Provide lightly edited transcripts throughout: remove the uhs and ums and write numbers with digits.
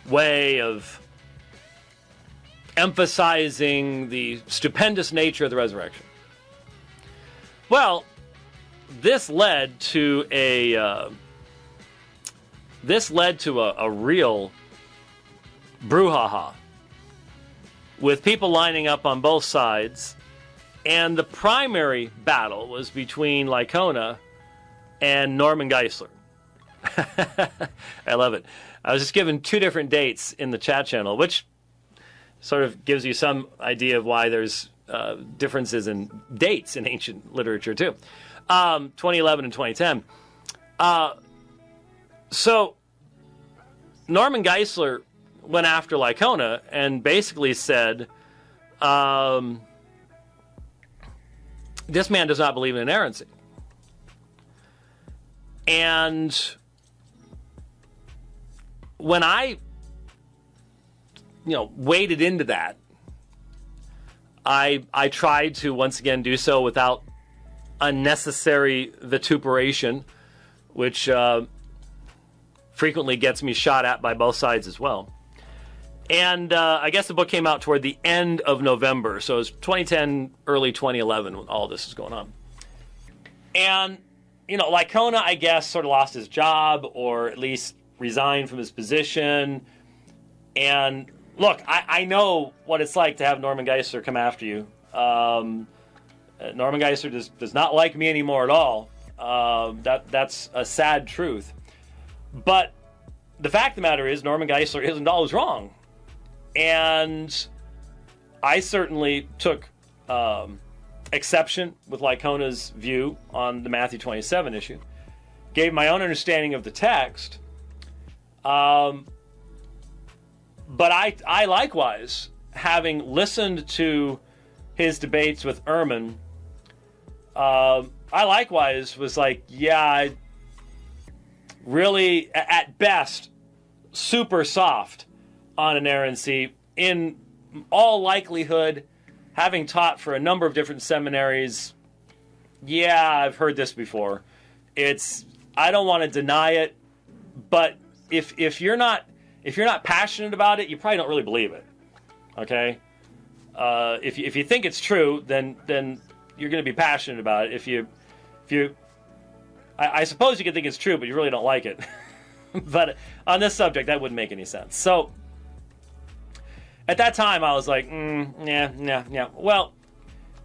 way of emphasizing the stupendous nature of the resurrection. Well, this led to a real brouhaha with people lining up on both sides, and the primary battle was between Licona and Norman Geisler. I love it. I was just given two different dates in the chat channel, which sort of gives you some idea of why there's differences in dates in ancient literature too. 2011 and 2010. So Norman Geisler went after Licona and basically said, this man does not believe in inerrancy. And when I, waded into that, I tried to once again do so without unnecessary vituperation, which frequently gets me shot at by both sides as well. And I guess the book came out toward the end of November, so it was 2010, early 2011 when all this is going on. And, Licona, I guess, sort of lost his job, or at least resigned from his position. And look, I know what it's like to have Norman Geisler come after you. Norman Geisler does not like me anymore at all. That's a sad truth. But the fact of the matter is, Norman Geisler isn't always wrong. And I certainly took exception with Licona's view on the Matthew 27 issue. Gave my own understanding of the text. But I likewise, having listened to his debates with Ehrman, I likewise was like, yeah, really, at best, super soft on inerrancy. In all likelihood, having taught for a number of different seminaries, yeah, I've heard this before. I don't want to deny it, but if you're not passionate about it, you probably don't really believe it. Okay? If you think it's true, then you're going to be passionate about it. I suppose you could think it's true, but you really don't like it. But on this subject, that wouldn't make any sense. So at that time, I was like, yeah. Well,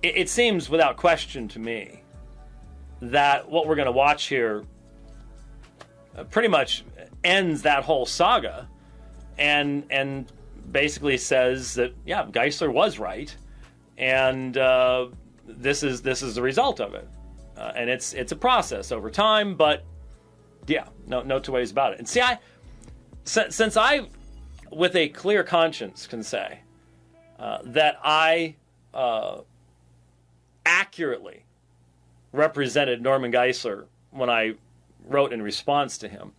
it seems without question to me that what we're going to watch here pretty much ends that whole saga, and basically says that, yeah, Geisler was right, and this is the result of it. And it's a process over time, but yeah, no two ways about it. And see, since I, with a clear conscience, can say that I accurately represented Norman Geisler when I wrote in response to him,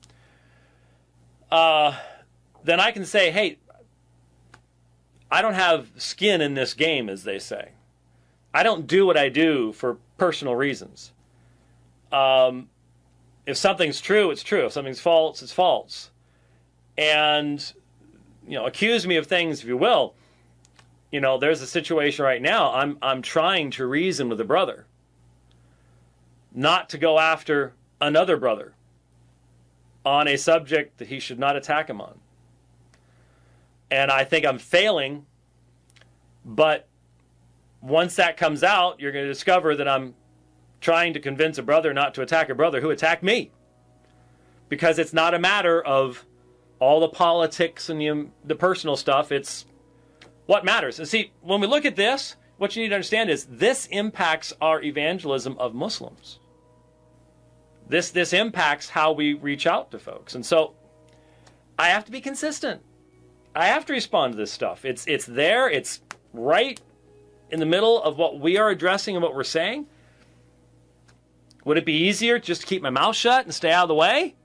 then I can say, hey, I don't have skin in this game, as they say. I don't do what I do for personal reasons. If something's true, it's true. If something's false, it's false. And, accuse me of things if you will. There's a situation right now. I'm trying to reason with a brother, not to go after another brother on a subject that he should not attack him on. And I think I'm failing, but once that comes out, you're going to discover that I'm trying to convince a brother not to attack a brother who attacked me. Because it's not a matter of all the politics and the personal stuff. It's what matters. And see, when we look at this, what you need to understand is this impacts our evangelism of Muslims. This impacts how we reach out to folks. And so I have to be consistent. I have to respond to this stuff. It's there. It's right in the middle of what we are addressing and what we're saying. Would it be easier just to keep my mouth shut and stay out of the way?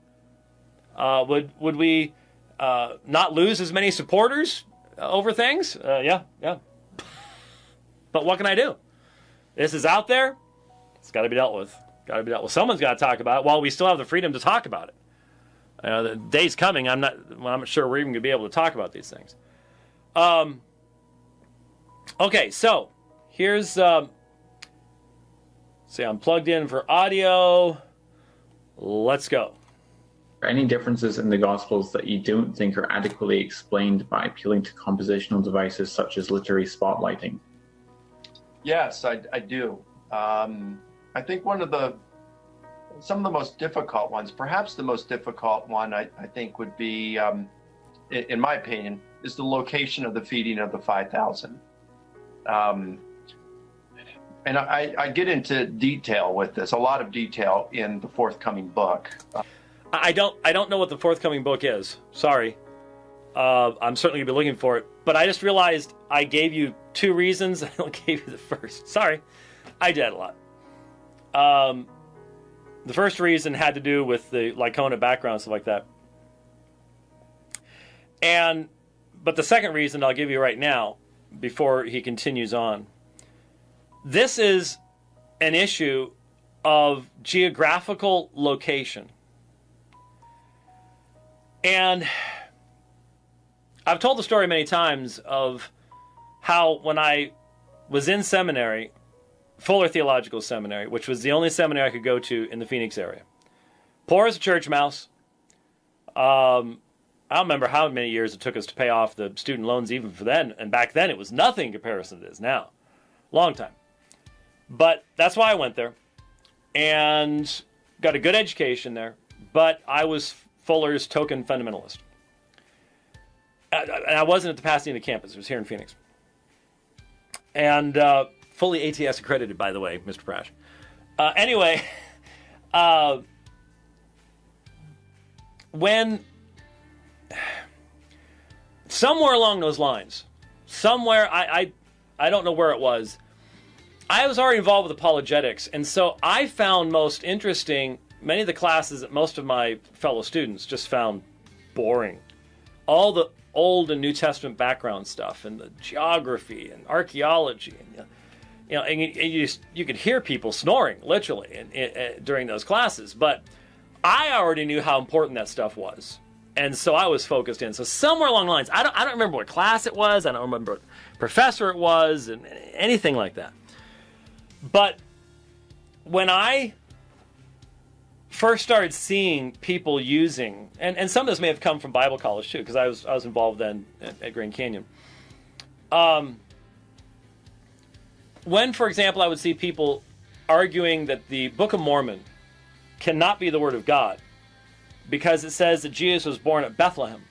Would we not lose as many supporters over things? Yeah. But what can I do? This is out there. It's got to be dealt with. Someone's got to talk about it while we still have the freedom to talk about it. The day's coming. I'm not sure we're even going to be able to talk about these things. Okay, so here's. See, I'm plugged in for audio. Let's go. Are any differences in the Gospels that you don't think are adequately explained by appealing to compositional devices such as literary spotlighting? Yes, I do. I think some of the most difficult ones, perhaps the most difficult one, I think would be, in my opinion, is the location of the feeding of the 5,000. And I get into detail with this, a lot of detail in the forthcoming book. I don't know what the forthcoming book is. Sorry. I'm certainly going to be looking for it. But I just realized I gave you 2 reasons. I don't gave you the first. Sorry. I did a lot. The first reason had to do with the Lycona background, stuff like that. But the second reason I'll give you right now, before he continues on. This is an issue of geographical location. And I've told the story many times of how when I was in seminary, Fuller Theological Seminary, which was the only seminary I could go to in the Phoenix area. Poor as a church mouse. I don't remember how many years it took us to pay off the student loans even for then. And back then it was nothing in comparison to this now. Long time. But that's why I went there. And got a good education there. But I was Fuller's token fundamentalist. And I wasn't at the Pasadena campus. It was here in Phoenix. And fully ATS accredited, by the way, Mr. Prash. Anyway, when somewhere along those lines, somewhere, I don't know where it was, I was already involved with apologetics, and so I found most interesting many of the classes that most of my fellow students just found boring. All the Old and New Testament background stuff, and the geography and archaeology, and you could hear people snoring literally during those classes. But I already knew how important that stuff was, and so I was focused in. So somewhere along the lines, I don't remember what class it was. I don't remember what professor it was, and anything like that. But when I first started seeing people using, and some of this may have come from Bible college too, because I was involved then at Grand Canyon. When, for example, I would see people arguing that the Book of Mormon cannot be the Word of God because it says that Jesus was born at Bethlehem.